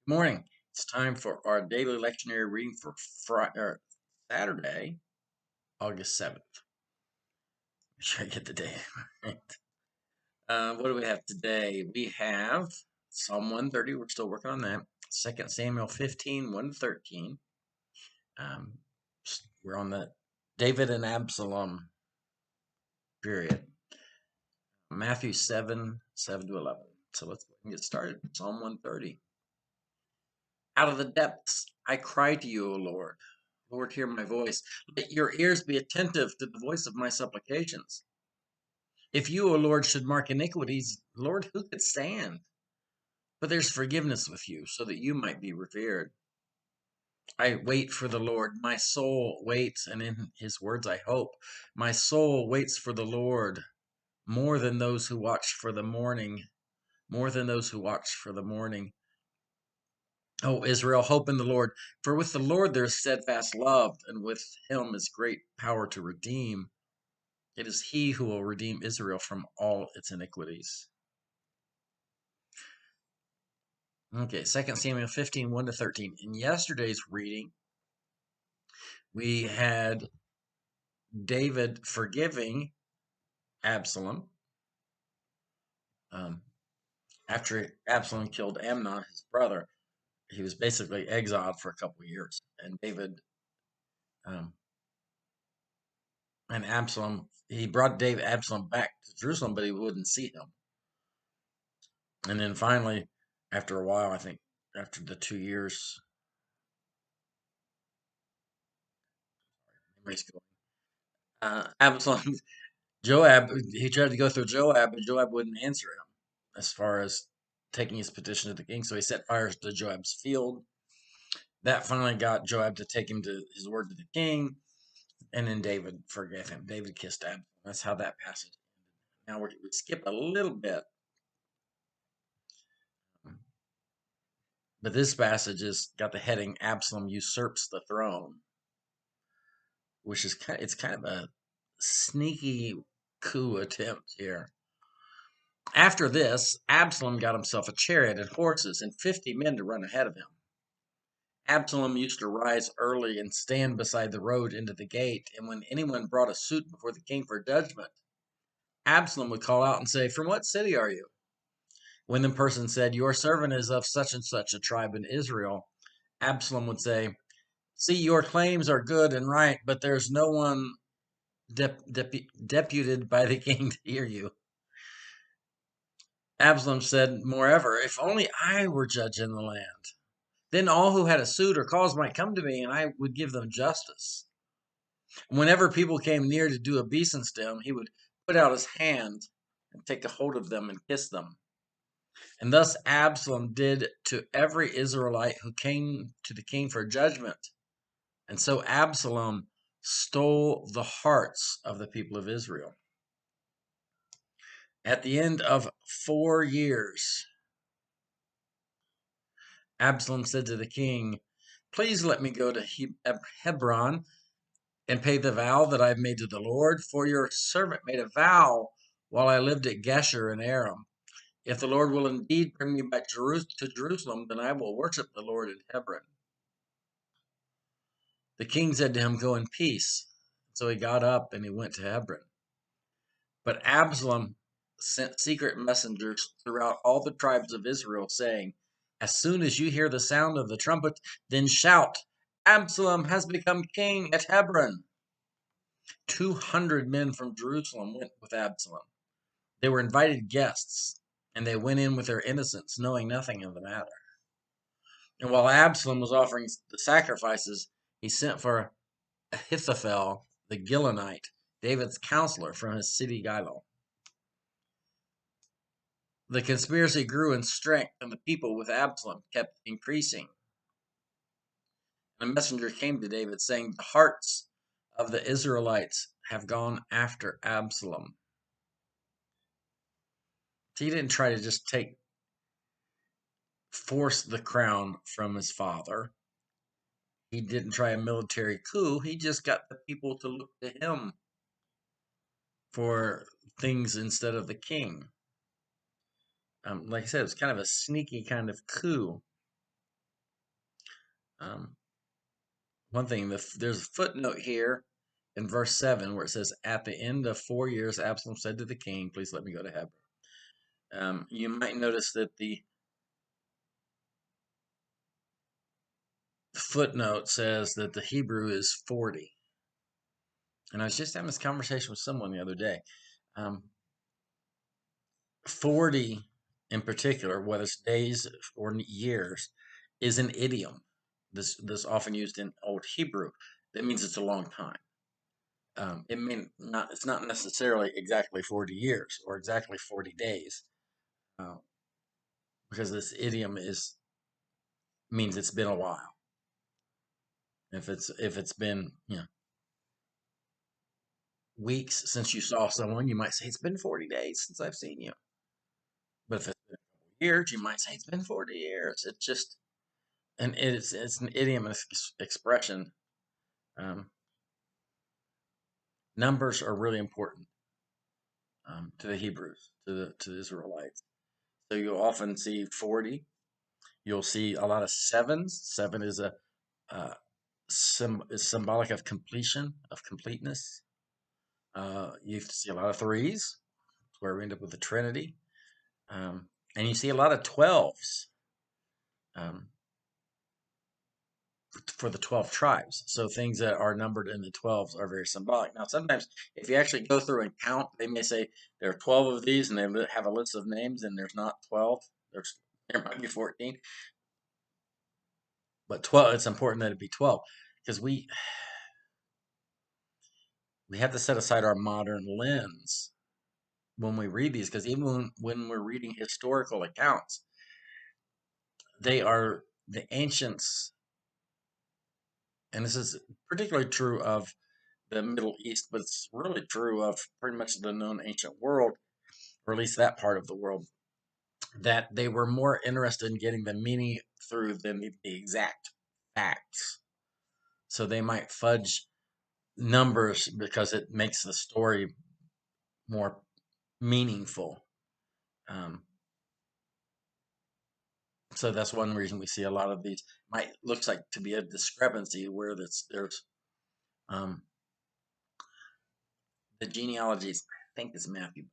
Morning. It's time for our daily lectionary reading for Saturday, August 7th. Make sure I get the day right. What do we have today? We have Psalm 130. We're still working on that. 2 Samuel 15, 1 to 13. Um, we're on the David and Absalom period. Matthew 7, 7 to 11. So let's get started. Psalm 130. Out of the depths I cry to you, O Lord. Lord, hear my voice. Let your ears be attentive to the voice of my supplications. If you, O Lord, should mark iniquities, Lord, who could stand? But there's forgiveness with you, so that you might be revered. I wait for the Lord. My soul waits, and in his words I hope. My soul waits for the Lord more than those who watch for the morning, more than those who watch for the morning. O Israel, hope in the Lord. For with the Lord there is steadfast love, and with him is great power to redeem. It is he who will redeem Israel from all its iniquities. Okay, 2 Samuel 15, 1 to 13. In yesterday's reading, we had David forgiving Absalom after Absalom killed Amnon, his brother. He was basically exiled for a couple of years. And David um, and Absalom, he brought Absalom back to Jerusalem, but he wouldn't see him. And then finally, after a while, I think after the 2 years, Absalom, Joab, he tried to go through Joab, but Joab wouldn't answer him as far as taking his petition to the king. So he set fires to Joab's field. That finally got Joab to take him to his word to the king. And then David forgave him. David kissed Absalom. That's how that passage ended. Now we skip a little bit. But this passage has got the heading Absalom usurps the throne, which is it's kind of a sneaky coup attempt here. After this, Absalom got himself a chariot and horses and 50 men to run ahead of him. Absalom used to rise early and stand beside the road into the gate, and when anyone brought a suit before the king for judgment, Absalom would call out and say, "From what city are you?" When the person said, "Your servant is of such and such a tribe in Israel," Absalom would say, "See, your claims are good and right, but there's no one deputed by the king to hear you." Absalom said, moreover, "If only I were judge in the land. Then all who had a suit or cause might come to me, and I would give them justice." Whenever people came near to do obeisance to him, he would put out his hand and take a hold of them and kiss them. And thus Absalom did to every Israelite who came to the king for judgment. And so Absalom stole the hearts of the people of Israel. At the end of 4 years, Absalom said to the king, "Please let me go to Hebron and pay the vow that I've made to the Lord, for your servant made a vow while I lived at Geshur in Aram. If the Lord will indeed bring me back to Jerusalem, then I will worship the Lord in Hebron." The king said to him, "Go in peace." So he got up and he went to Hebron. But Absalom sent secret messengers throughout all the tribes of Israel, saying, "As soon as you hear the sound of the trumpet, then shout, 'Absalom has become king at Hebron.'" 200 men from Jerusalem went with Absalom. They were invited guests, and they went in with their innocence, knowing nothing of the matter. And while Absalom was offering the sacrifices, he sent for Ahithophel, the Gilonite, David's counselor from his city Gilo. The conspiracy grew in strength, and the people with Absalom kept increasing. A messenger came to David, saying, "The hearts of the Israelites have gone after Absalom." He didn't try to just force the crown from his father. He didn't try a military coup. He just got the people to look to him for things instead of the king. Like I said, it was kind of a sneaky kind of coup. One thing, there's a footnote here in verse 7 where it says, "At the end of 4 years, Absalom said to the king, 'Please let me go to Hebron.'" You might notice that the footnote says that the Hebrew is 40. And I was just having this conversation with someone the other day. 40 in particular, whether it's days or years, is an idiom. This often used in Old Hebrew. That means it's a long time. It mean not. It's not necessarily exactly 40 years or exactly 40 days, uh, because this idiom means it's been a while. If it's been weeks since you saw someone, you might say it's been 40 days since I've seen you. But if it's been a couple years, you might say it's been 40 years. It's just and it's an idiom expression. Um, Numbers are really important to the Hebrews, to the Israelites. So you'll often see 40. You'll see a lot of sevens. Seven is is symbolic of completion, of completeness. You see a lot of threes, where we end up with the Trinity, and you see a lot of 12s. Um, for the 12 tribes. So things that are numbered in the 12s are very symbolic. Now, sometimes if you actually go through and count, they may say there are 12 of these and they have a list of names and there's not 12. There might be 14. But 12, it's important that it be 12 because we have to set aside our modern lens when we read these, because even when we're reading historical accounts, they are the ancients, and this is particularly true of the Middle East, but it's really true of pretty much the known ancient world, or at least that part of the world, that they were more interested in getting the meaning through than the exact facts. So they might fudge numbers because it makes the story more meaningful. Um, so that's one reason we see a lot of these. Looks like to be a discrepancy where there's um, the genealogies. I think it's Matthew,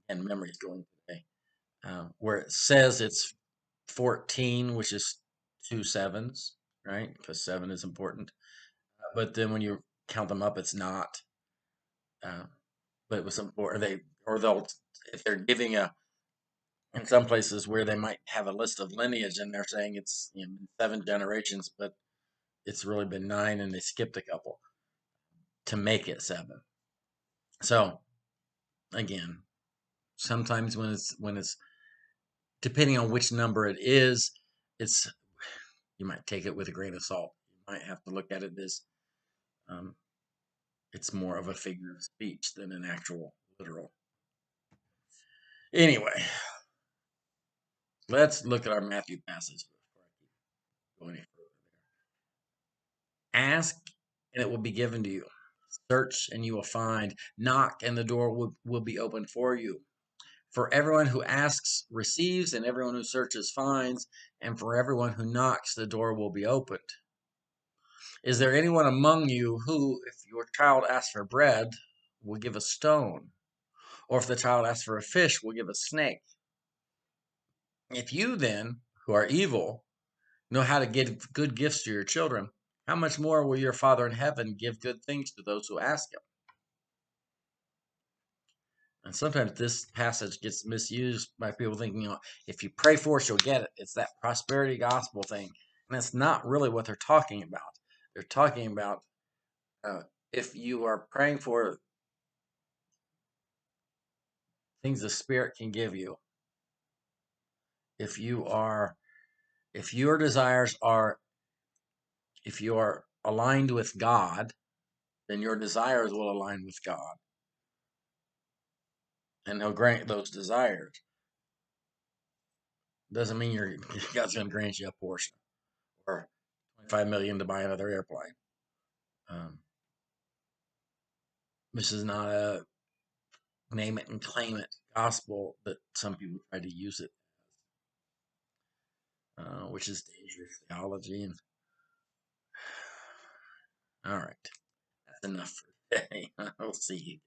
and memory's going today, where it says it's 14, which is two sevens, right? Because seven is important. But then when you count them up, it's not. Uh, but it was important. They'll, if they're giving in some places where they might have a list of lineage and they're saying it's 7 generations, but it's really been 9 and they skipped a couple to make it 7. So again, sometimes when it's depending on which number it is, it's you might take it with a grain of salt. You might have to look at it as um, it's more of a figure of speech than an actual literal. Anyway, let's look at our Matthew passage before I keep going any further there. Ask and it will be given to you. Search and you will find. Knock and the door will be opened for you. For everyone who asks receives, and everyone who searches finds, and for everyone who knocks, the door will be opened. Is there anyone among you who, if your child asks for bread, will give a stone? Or if the child asks for a fish, will give a snake? If you then, who are evil, know how to give good gifts to your children, how much more will your Father in heaven give good things to those who ask him? And sometimes this passage gets misused by people thinking, if you pray for it, you'll get it. It's that prosperity gospel thing. And that's not really what they're talking about. They're talking about if you are praying for things the Spirit can give you, if your desires are, if you are aligned with God, then your desires will align with God. And he'll grant those desires. Doesn't mean God's going to grant you a portion or 25 million to buy another airplane. This is not a name it and claim it gospel that some people try to use it. which is dangerous theology. And all right, that's enough for today. I'll see you.